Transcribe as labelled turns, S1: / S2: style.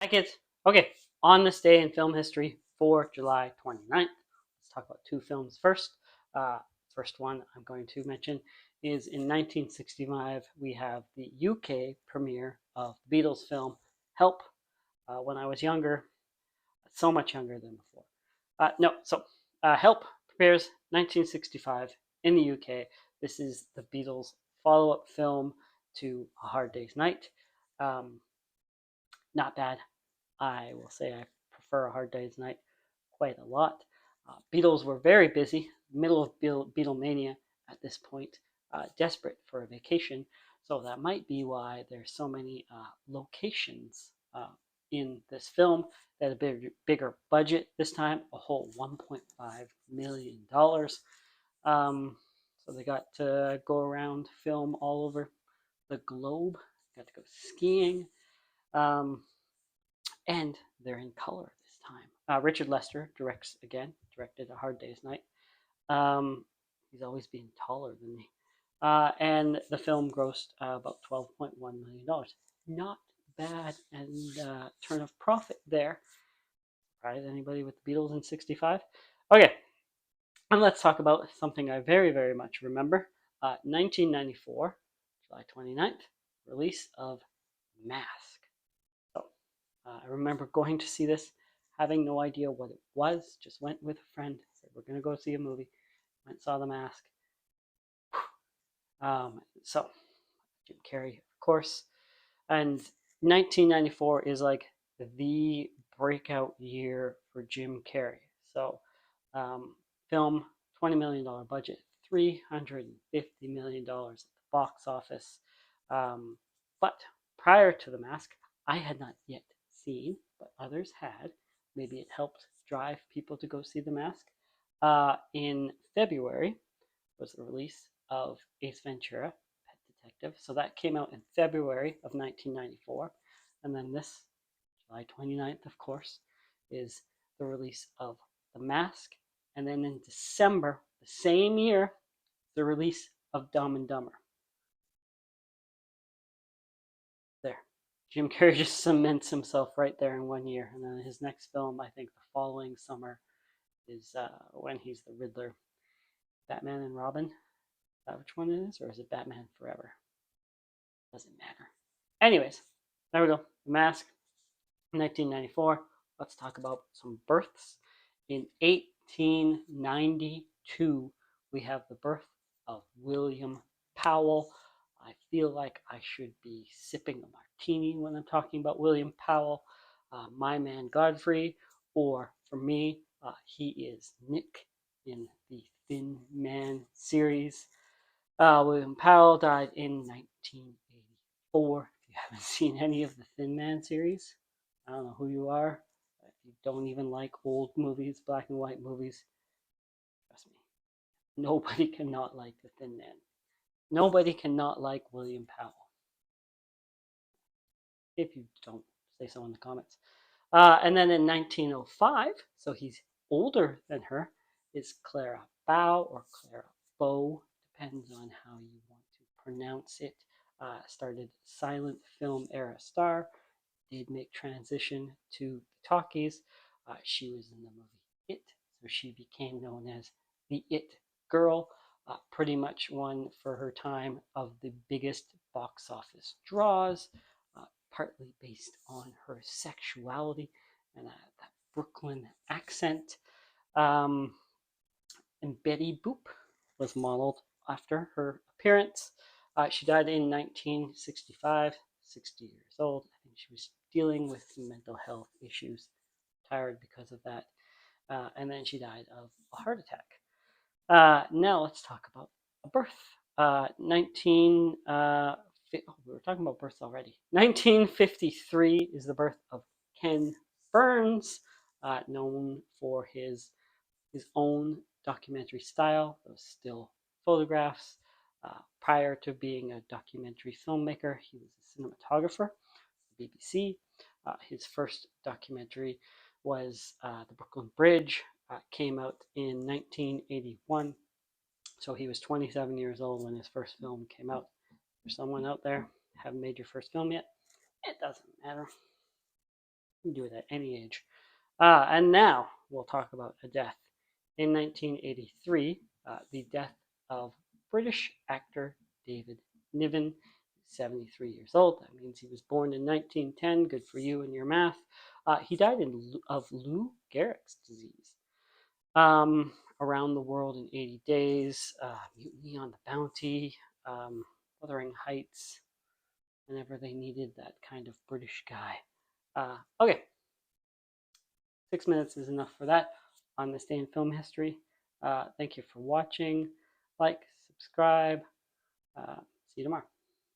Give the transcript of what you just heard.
S1: Hi, kids. Okay, on this day in film history for July 29th, let's talk about two films first. Uh, First one I'm going to mention is in 1965, we have the UK premiere of the Beatles film Help. When I was younger, so much younger than before. No, so Help premieres 1965 in the UK. This is the Beatles' follow up film to A Hard Day's Night. Um, Not bad. I will say I prefer A Hard Day's Night quite a lot. Beatles were very busy, middle of Beatlemania at this point, desperate for a vacation. So that might be why there's so many locations in this film that had a bigger budget this time, a whole $1.5 million. So they got to go around, film all over the globe, got to go skiing. Um, and they're in color this time. Richard Lester directed A Hard Day's Night. He's always been taller than me. And the film grossed about $12.1 million. Not bad, and turn of profit there. Surprise anybody with the Beatles in 65? Okay, and let's talk about something I very, very much remember. 1994, July 29th, release of Mask. So I remember going to see this, having no idea what it was, just went with a friend, said, we're going to go see a movie. Went, saw The Mask. So, Jim Carrey, of course. And 1994 is like the breakout year for Jim Carrey. So, film, $20 million budget, $350 million at the box office. But prior to The Mask, I had not yet seen, but others had. Maybe it helped drive people to go see The Mask. In February was the release of Ace Ventura, Pet Detective. So that came out in February of 1994. And then this, July 29th, of course, is the release of The Mask. And then in December, the same year, the release of Dumb and Dumber. There. Jim Carrey just cements himself right there in 1 year. And then his next film, I think the following summer, is when he's the Riddler. Batman and Robin. Is that which one it is? Or is it Batman Forever? Doesn't matter. Anyways, there we go. The Mask, 1994. Let's talk about some births. In 1892, we have the birth of William Powell. I feel like I should be sipping a martini when I'm talking about William Powell, my man Godfrey, or for me, he is Nick in the Thin Man series. William Powell died in 1984. If you haven't seen any of the Thin Man series, I don't know who you are. If you don't even like old movies, black and white movies, trust me, nobody cannot like the Thin Man. Nobody cannot like William Powell. If you don't, say so in the comments. And then in 1905, so he's older than her, is Clara Bow or Clara Bow, depends on how you want to pronounce it. Started silent film era star, did make transition to talkies. She was in the movie It, so she became known as the It Girl. Pretty much one for her time of the biggest box office draws, partly based on her sexuality and that Brooklyn accent. Um, and Betty Boop was modeled after her appearance. She died in 1965, 60 years old. I think she was dealing with some mental health issues, tired because of that. And then she died of a heart attack. Now let's talk about a birth. 19, we were talking about births already. 1953 is the birth of Ken Burns, known for his own documentary style, those still photographs. Prior to being a documentary filmmaker, he was a cinematographer for the BBC. His first documentary was The Brooklyn Bridge, came out in 1981. So he was 27 years old when his first film came out. For someone out there haven't made your first film yet, it doesn't matter. You can do it at any age. And now we'll talk about a death. In 1983, the death of British actor David Niven, 73 years old. That means he was born in 1910. Good for you and your math. He died of Lou Gehrig's disease. Around the World in 80 Days, Mutiny on the Bounty, Wuthering Heights, whenever they needed that kind of British guy. Okay, 6 minutes is enough for that on this day in film history. Thank you for watching. Like, subscribe. See you tomorrow.